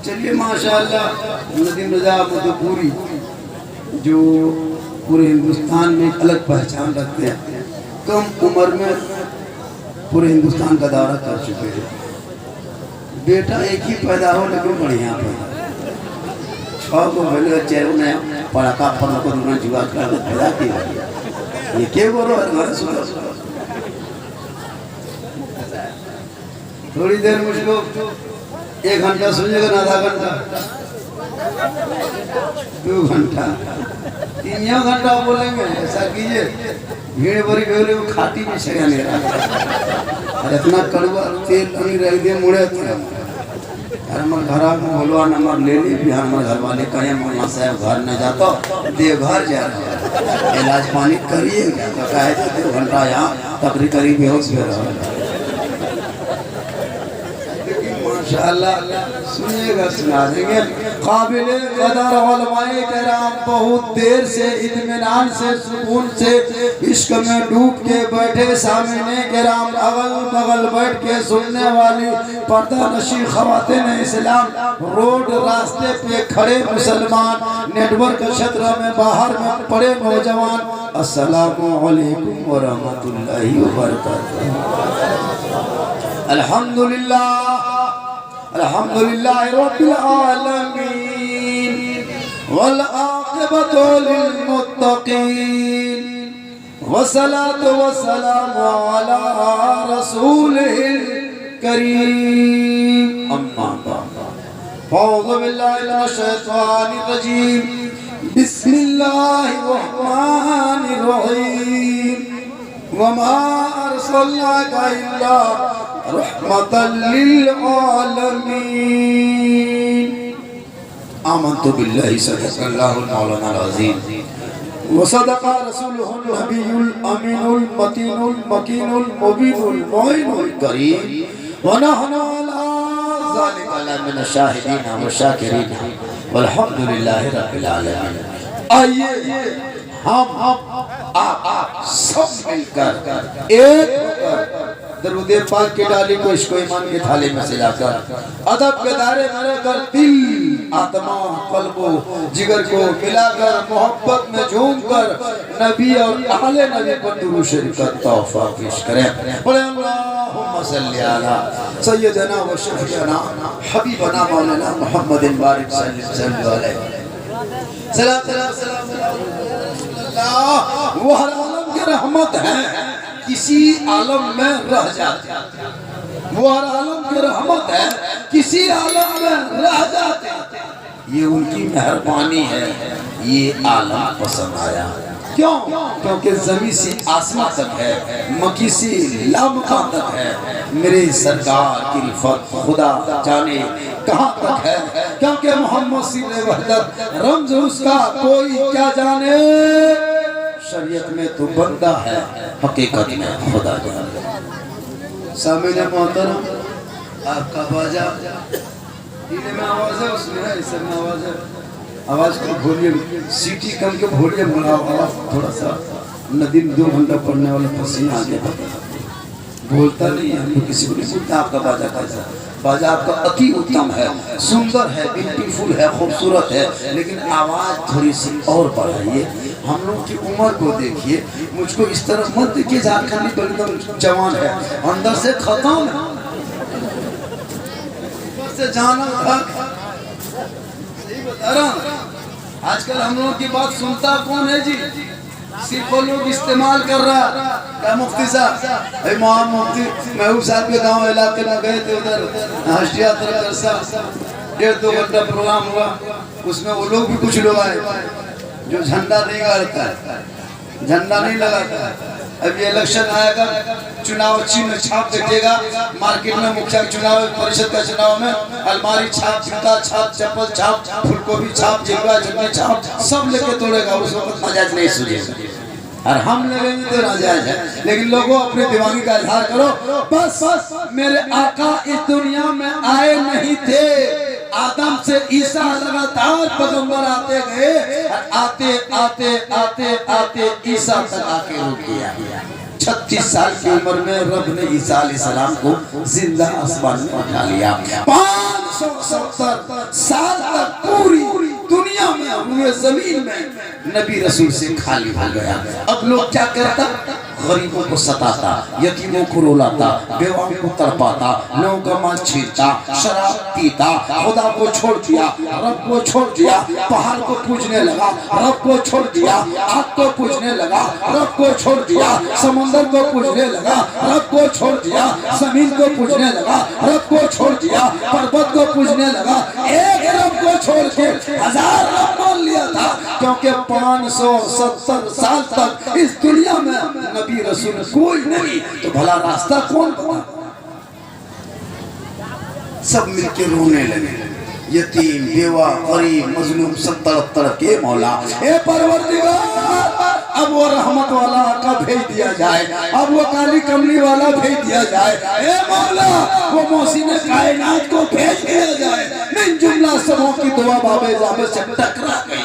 चलिए माशाअल्लाह नदीम रजा मधुपुरी जो पूरे हिंदुस्तान में एक अलग पहचान रखते हैं, कम उम्र में पूरे हिंदुस्तान का दौरा कर चुके हैं। बेटा एक ही पैदा हो लेकिन बढ़िया पैदा, 6 को पहले चेहरे में पड़ाका पर को दूर जुआ कर पैदा किया। ये क्या बोलो घर सुनो, थोड़ी देर मुझको 1 घंटा सुनिएगा ना, आधा घंटा, 2 घंटा, 3 घंटा बोलेंगे। ऐसा कीजिए भीड़ भरी भेले वो खाटी में छगा नहीं रहा, और इतना कड़वा तेल नहीं रह दिए मुड़े थे। अरे हमारे घर में बोलवा नंबर ले ली, बिहार हमारे घर वाले कहे मौलाना साहब घर न जाता देवघर जा रहा, इलाज पानी करिए तो कहे 2 घंटा यहाँ तकरीब करीब बेहोश हो रहा। माशाअल्लाह सुनिएगा, सुना देंगे। काबिले कदर उलमाए किराम बहुत देर से इत्मीनान से सुकून से इश्क में डूब के बैठे सामने किराम अगल बगल बैठ के सुनने वाली पर्दा नशी खवातीन इस्लाम, रोड रास्ते पे खड़े मुसलमान, नेटवर्क क्षेत्र में बाहर में पड़े नौजवान, अस्सलामु अलैकुम व रहमतुल्लाहि व बरकातुहू। अल्हम्दुलिल्लाह अल्हम्दुलिल्लाह रब्बिल आलमीन वल आक़िबतु लिल मुत्तक़ीन वस्सलातु वस्सलामु अला रसूलिल करीम, अम्मा बाद। औज़ु बिल्लाहि मिनश शैतानिर रजीम, बिस्मिल्लाहिर रहमानिर रहीम, वमा अर्सलनाका इल्ला रहमतल लिल आलमीन। आमन्तु बिल्लाहि सदक़ल्लाहुल मौलानाल अज़ीम व सदक़ा रसूलुहुल नबियुल अमीनुल मतीनुल मकीनुल मुबीनुल मुइनुल करीम व नहनु अला ज़ालिका मिनश शाहिदीन व शाकिरीन वल्हम्दुलिल्लाहि रब्बिल आलमीन। आइए हम आप सब मिलकर एक होकर दरूद पाक की डाली को इसको ईमान के थाले में सजाकर अदब के दायरे में रहकर दिल आत्मा कल्बो जिगर को मिलाकर मोहब्बत में झूमकर नबी और आले नबी पर दुरूद शरीफ का तोहफा पेश करें। बोले अल्लाहुम्मा सल्ली अला सय्यदना व शफीअना हबीबना मौलाना मुहम्मदिन बारिक सल्लल्लाहु अलैहि सलाम वो हर आलम की रहमत है, किसी आलम में रह जाते, वो हर आलम की रहमत है, किसी आलम में रह जाते, ये उनकी मेहरबानी है, ये आलम पसंद आया। क्यों? क्योंकि ज़मीन से आसमां तक है, मक्की से लामका तक है, मेरे सरकार की रिफ़त खुदा जाने कहाँ तक है, क्योंकि मोहम्मद सिरे वहदत रमज़ उसका कोई क्या जाने, शरीयत में तो बंदा है, हकीकत में खुदा जाने। सामने मोहतरम आपका बाजा इन्हें में आवाज़ है, उसमें है, इसमें आवाज़ है, आवाज़ को वॉल्यूम सीटी कम के वॉल्यूम बढ़ाओ, आवाज़ थोड़ा सा। नदीम 2 घंटा पढ़ने वाला पसीना आ गया, बोलता नहीं है, किसी को नहीं बोलता। आपका बाजा कैसा? बाजा आपका अति उत्तम है, सुंदर है, ब्यूटीफुल है, खूबसूरत है, लेकिन आवाज़ थोड़ी सी और बढ़ाइए। हम लोग की उम्र को देखिए, मुझको इस तरह मत देखिए, झारखंडी तो एकदम जवान है, अंदर से खत्म है, ऊपर से जाना था। सही बता रहा हूँ, आजकल हम लोगों की बात सुनता कौन है जी? सिर्फ वो लोग इस्तेमाल कर रहा। क्या मुफ्ती साहब, मुफ्ती महबूब साहब के गांव इलाके में गए थे, उधर हस्तिया 1.5-2 घंटा प्रोग्राम हुआ, उसमें वो लोग भी कुछ लोग आए जो झंडा नहीं गाड़ता है, झंडा नहीं लगाता है। अभी इलेक्शन आएगा, चुनाव चिन्ह छाप देखिएगा, मार्केट में मुखिया चुनाव परिषद का चुनाव में अलमारी छाप, जूता छाप, चप्पल छाप, फूलगोभी छाप, जिंगा चटनी छाप, सब लेके तोड़ेगा। उस वक्त नाजायज नहीं सुनेगा, और हम लगेंगे तो नाजायज है। लेकिन लोगों अपने दिमागी का इजहार करो, बस मेरे आका इस दुनिया में आए नहीं थे, आदम से ईसा लगातार पैगंबर आते गए, आते आते आते आते ईसा तक आके रुक गया। 36 साल की उम्र में रब ने ईसा अलैहिस्सलाम को जिंदा आसमान में उठा लिया। 570 साल तक पूरी दुनिया में हुए जमीन में नबी रसूल से खाली हो गया। अब लोग क्या करता, गरीबों को सताता, यतीमों को रुलाता, बेवाओं को तड़पाता, लोगों का माल छीनता, शराब पीता, खुदा को छोड़ दिया, रब को छोड़ दिया, पहाड़ को पूजने लगा, रब को छोड़ दिया, आग को पूजने लगा, रब को छोड़ दिया, समंदर को पूजने लगा, रब को छोड़ दिया, जमीन को पूजने लगा, रब को छोड़ दिया, पर्वत को पूजने लगा। एक रब को छोड़ के 1000 रब मान लिया था, क्योंकि 570 साल तक इस दुनिया में नबी रसूल कोई नहीं, तो भला रास्ता कौन बता। सब मिलके रोने लगे, यतीम, बेवा, गरीब, मजलूम सब तड़प तड़प के मौला ए परवरदिगार, अब वो रहमत वाला आका भेज दिया जाए, अब वो काली कमली वाला भेज दिया जाए, ए मौला वो मोहसिन कायनात को भेज दिया जाए। मिन जुमला सबों की दुआ बाबे जाबे से टकरा गई,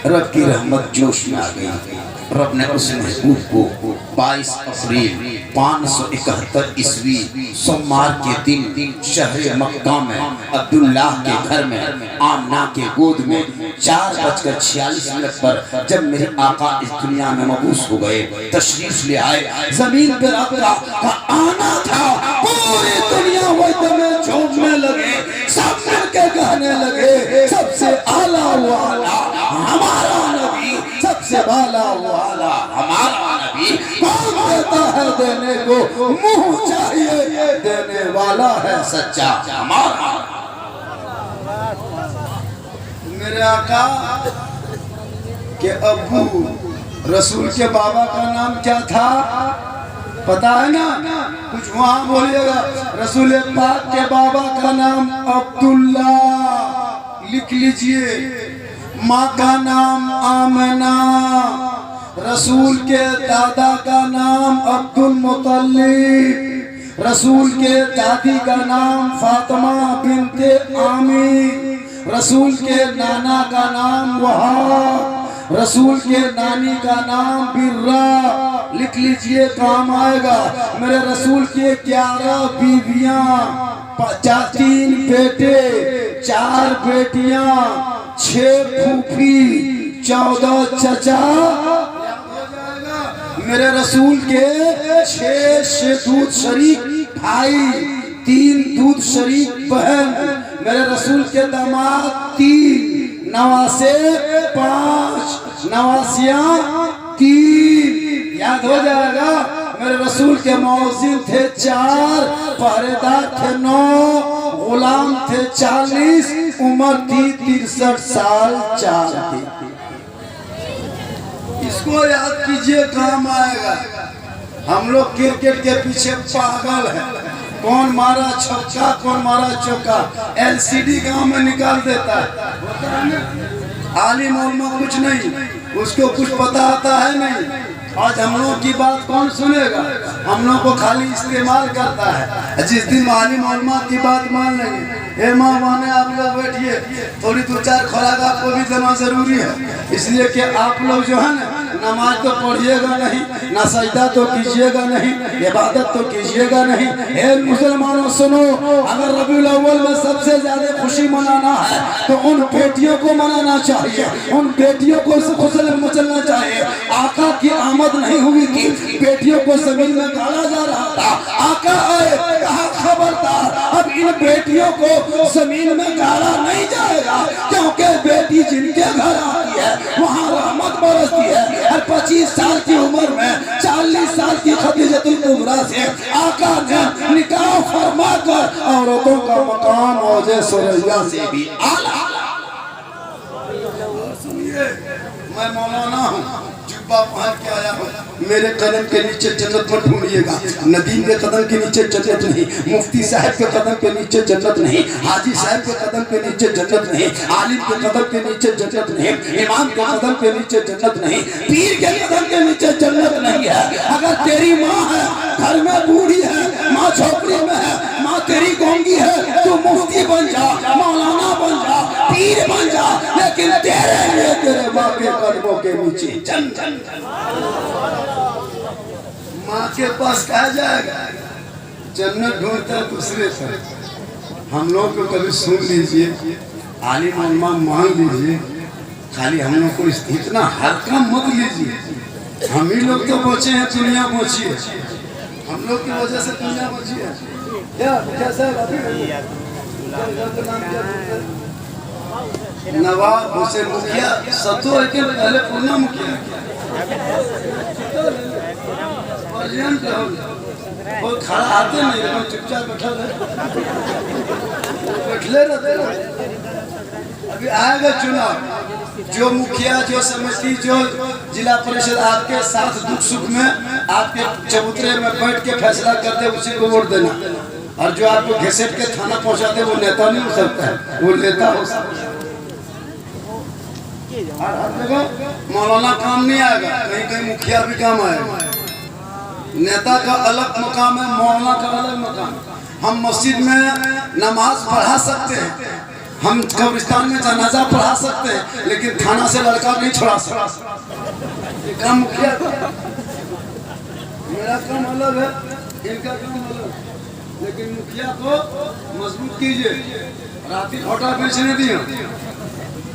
रब की रहमत जोश में आ गई। रब ने उस महबूब को 22 अप्रैल 571 ईस्वी सोमवार के दिन शहर मक्का में अब्दुल्लाह के घर में आमना के गोद में 4:46 पर जब मेरे आका इस दुनिया में मबूस हो गए, तशरीफ ले आए, जमीन पर आका का आना था, पूरी दुनिया वही में झूमने लगे, सब मिलके गाने लगे, सबसे आला वाला हमारा नबी, सबसे बाला वाला हमारा नबी। कौन देता है देने को, मुंह चाहिए देने वाला है सच्चा हमारा। मेरे आका के अब्बू रसूल के बाबा का नाम क्या था पता है ना, कुछ वहां बोलिएगा। रसूल पाक के बाबा का नाम अब्दुल्ला, लिख लीजिए। माँ का नाम आमना, रसूल के दादा का नाम अब्दुल मुतल्लिब, रसूल के दादी का नाम फातिमा बिनते आमिर, रसूल के नाना का नाम वहाब, रसूल के नानी का नाम बिर्रा, लिख लीजिए काम आएगा। मेरे रसूल के 11 बीवियां, 3 बेटे, 4 बेटियां, 6 फूफी, 14 चचा। मेरे रसूल के 6 दूध शरीक भाई, 3 दूध शरीक बहन। मेरे रसूल के दामाद 3, नवासे 5, नवासियां 3, याद हो जाएगा। मेरे रसूल के मौजिन थे 4, पहरेदार थे 9, गुलाम थे 40, उम्र थी 63 साल 4 थी। इसको याद कीजिए काम आएगा। हम लोग क्रिकेट के पीछे पागल है, कौन मारा छक्का कौन मारा चौका, LCD गांव में निकाल देता है। आलिम उलमा कुछ नहीं, उसको कुछ पता आता है नहीं। आज हम लोगों की बात कौन सुनेगा, हम लोगों को खाली इस्तेमाल करता है। जिस दिन आलिम उलमा की बात मान लेंगे, हे माँ माने आप लोग बैठिए, थोड़ी 2-4 खुराक आपको भी देना जरूरी है, इसलिए कि आप लोग जो है ना, नमाज तो पढ़िएगा नहीं, ना सजदा तो कीजिएगा नहीं, इबादत तो कीजिएगा नहीं। हे मुसलमानों सुनो, अगर रबीउल अव्वल में सबसे ज्यादा खुशी मनाना है तो उन बेटियों को मनाना चाहिए, उन बेटियों को खुशल मचलना चाहिए। आका की आमद नहीं हुई थी, बेटियों को जमीन में गाड़ा जा रहा था, आका आए कहा खबरदार, अब इन बेटियों को जमीन में गाड़ा नहीं जाएगा, क्योंकि बेटी जिनके घर आती है वहाँ रहमत बरसती है। 25 साल की उम्र में 40 साल की खदीजतुल कुबरा से आका ने निकाह फरमाकर औरतों का मकाम औजे सुरैया से भी आला। सुनिए, मैं मौलाना हूँ, जुब्बा पहन के आया हूँ, मेरे कदम के नीचे जन्नत मत ढूंढिएगा। नदीम के कदम के नीचे जन्नत नहीं, मुफ्ती साहब के कदम के नीचे जन्नत नहीं, हाजी साहब के कदम के नीचे जन्नत नहीं, आलिम के कदम के नीचे जन्नत नहीं, इमाम के कदम के नीचे जन्नत नहीं, पीर के कदम के नीचे जन्नत नहीं है। अगर तेरी माँ है, घर में बूढ़ी है, माँ झोपड़ी में है, माँ तेरी गोंगी है, तू मुफ्ती बन जा, मौलाना बन जा, पीर बन जा, लेकिन तेरे लिए तेरे माँ के कदमों के नीचे जन्नत। माँ के पास कहा जाएगा, जन्नत ढूंढता दूसरे से। हम लोग को कभी सुन लीजिए, आलिम उलमा मान लीजिए, खाली हम लोग को इतना हल्का मत लीजिए। हम ही लोग तो बचे हैं, दुनिया बची है। हम लोग की वजह से दुनिया बची है। क्या कैसा नवाब हुसैन मुखिया सत्तो के पहले पूर्णा मुखिया और खड़ा आते नहीं, एकदम चुपचाप बैठा बैठले रहते। अभी आएगा चुनाव, जो मुखिया, जो समिति, जो जिला परिषद आपके साथ दुख सुख में आपके चबूतरे में बैठ के फैसला करते, उसी को वोट देना। और जो आपको घसीट के थाना पहुंचाते, वो नेता नहीं हो सकता है, वो नेता हो सकता है। हर जगह मौलाना काम नहीं आएगा, कहीं कहीं मुखिया भी काम आएगा। नेता का अलग मकाम है, मौलाना का अलग मकाम। हम मस्जिद में नमाज पढ़ा सकते हैं, हम कब्रिस्तान में जनाजा पढ़ा सकते हैं, लेकिन थाना से लड़का नहीं छुड़ा सकते। ये काम मुखिया का, मेरा काम अलग है, इनका काम अलग। लेकिन मुखिया को मजबूत कीजिए। राती घोटा बेचने दिए,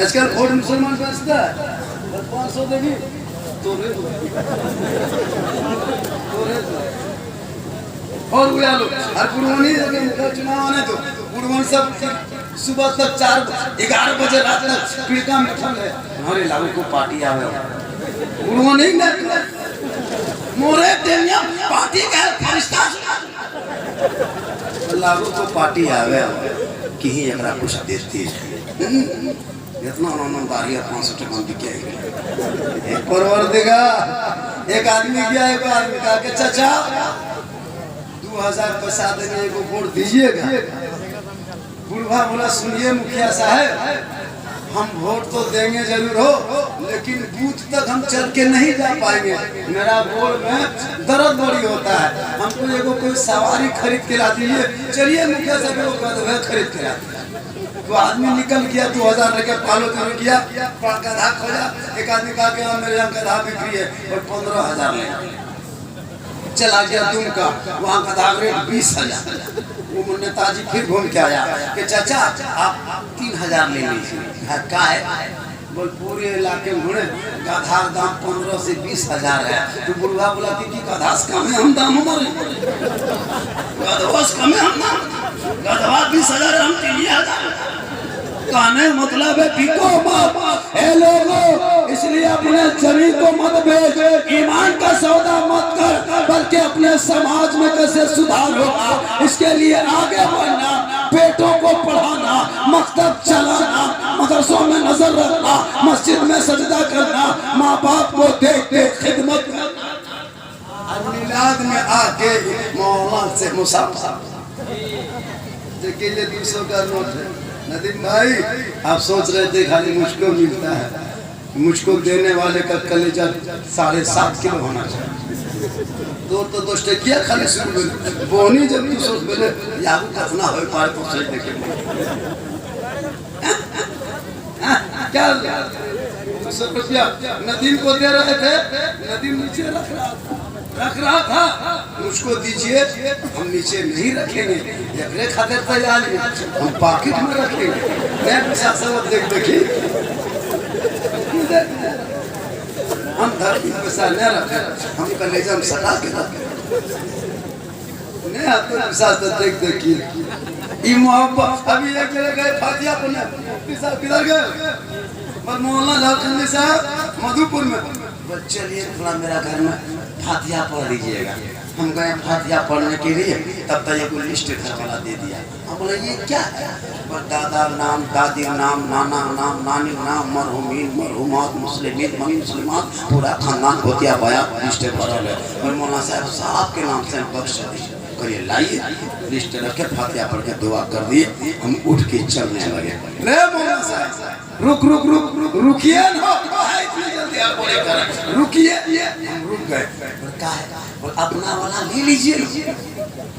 आजकल वोट मुसलमान बेचता है, 500 देगी तो और उड़ा लो। और पुरवानी चुनाव आने तो पुरवान सब सुबह तक 4-11 बजे रात तक पीड़का में ठंड है। हमारे लागू को पार्टी आवे पुरवानी मोरे देनिया पार्टी का फरिश्ता लागू को पार्टी आवे कि ही एकरा कुछ देती इतना ईमानदारी 500 टका बिके। एक परवरदिगार, एक आदमी गया, एक आदमी कहा कि चाचा 2000 पैसा देने को वोट दीजिएगा। बुढ़वा बोला सुनिए मुखिया साहब, हम वोट तो देंगे जरूर हो, लेकिन बूथ तक हम चल के नहीं जा पाएंगे। मेरा वोट में दर्द बड़ी होता है, हमको एगो कोई सवारी खरीद के ला दीजिए। चलिए मुखिया साहब खरीद के ला। तो आदमी निकल गया, 2000 लेके पालो कर किया, गधा खोजा। एक आदमी कहा कि मेरे यहाँ गधा बिक्री है और 15,000 ले। चला गया दुमका, वहाँ गधा रेट 20,000। वो नेताजी फिर घूम के आया कि चाचा आप 3,000 ले लीजिए। क्या है? बोल पूरे इलाके में घूमे, गधा दाम 15 से 20,000 है। तो बुढ़वा बोला कि गधा से कम है हम दाम, हमारे गधवा से कम है हम दाम, गधवा 20,000 हम 3,000। कहने मतलब है बिको मत ए लोगों, इसलिए अपने जमीन को मत बेच, ईमान का सौदा मत कर, बल्कि अपने समाज में कैसे सुधार होगा इसके लिए आगे बढ़ना, बेटों को पढ़ाना, मकतब चलाना, मदरसों में नजर रखना, मस्जिद में सजदा करना, माँ बाप को देख देख खिदमत करना। मिलाद में आके मौलाना से मुसाफा, देखिए ये 200 का नोट है। नदीम भाई आप सोच रहे थे खाली मुझको मिलता है, मुझको देने वाले का कलेजा 7.5 किलो होना चाहिए। तो दोस्त किया खाली शुरू में बोनी जब तू सोच बोले यार कितना हो पार तो सही देखे क्या 200 रुपया नदीम को दे रहे थे, नदीम नीचे रख रहा था, मुझको दीजिए, हम नीचे नहीं रखेंगे, एकरे खातिर तैयार है, हम पॉकेट में रखेंगे। मैं पैसा सब देख देखिए, हम धरती पैसा न रखे, हम कलेजा में सटा के रखे, नहीं आपको पैसा तो देख देखिए। मोहब्बत अभी एक जगह गए फातिया पढ़ने, पैसा किधर गए? पर मोहल्ला झारखंडी साहब मधुपुर में, चलिए थोड़ा मेरा घर में फातिहा पढ़ लीजिएगा। हम गए फातिहा पढ़ने के लिए, तब तक एक लिस्ट घर वाला दे दिया। हम बोले ये क्या है? दादा नाम, दादी नाम, नाना नाम, नानी नाम, मरहुमीन, मरहुमात, मुस्लिमीन, मुस्लिमात, पूरा खानदान होतिया पाया लिस्ट भरल है। और मौलाना साहब आपके नाम से बख्श करिए, लाइए लिस्ट रख के फातिहा पढ़ के दुआ कर दिए। हम उठ के चलने लगे। ले मौलाना साहब रुक रुक रुक रुक रुकिए ना, रुकिए। हम रुक गए, क्या है? अपना वाला ले लीजिए।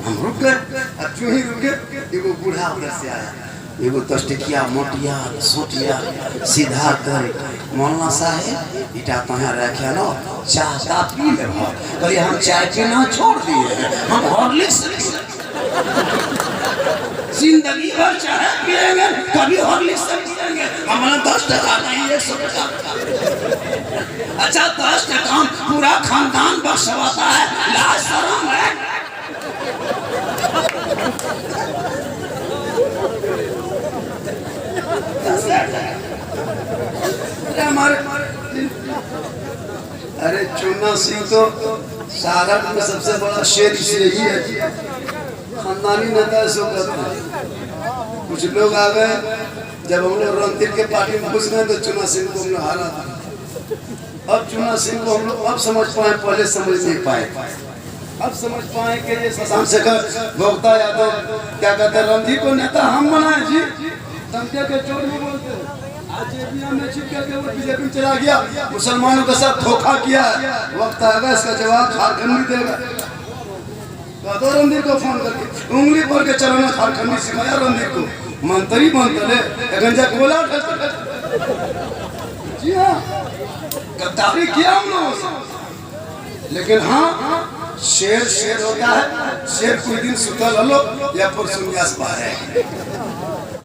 हम रुक गए, अब जो ही रुके एगो बूढ़ा उधर से आया, एगो तस्टिकिया मोटिया सोटिया सीधा कर मौलाना साहेब इटा तहाँ रखे न चाह ता पी ले कहीं हम चाय पीना छोड़ दिए हम हॉर्लिक्स जिंदगी भर चाय पिएंगे कभी हॉर्लिक्स पिएंगे हमारा 10 टका नहीं 100 टका अच्छा 10 टका पूरा खानदान बख्शवाता है लाज शर्म है अरे चुन्ना सिंह तो सागर में सबसे बड़ा शेर यही है खानदानी नेता सो करते हैं कुछ लोग आ गए जब हम लोग रणधीर के पार्टी में घुस गए तो चुन्ना सिंह को हम लोग हारा था अब चुन्ना सिंह को हम लोग अब समझ पाए पहले समझ नहीं पाए अब समझ पाए कि ये शशांक शेखर भोक्ता यादव क्या कहते हैं रणधीर को नेता हम बनाए जी धमकिया के चोर में बोलते आज में चिपका के वो बीजेपी में चला गया मुसलमानों के साथ धोखा किया वक्त आ गया इसका जवाब झारखंड देगा तो रणधीर को फोन करके उंगली पर के चलाना झारखंडी सिखाया रणधीर को मंत्री बनते गंजा बोला जी हाँ गद्दारी किया हम लोग लेकिन हाँ शेर शेर होता है शेर कोई दिन सुतल हलो या पुरसुनियास बाहर है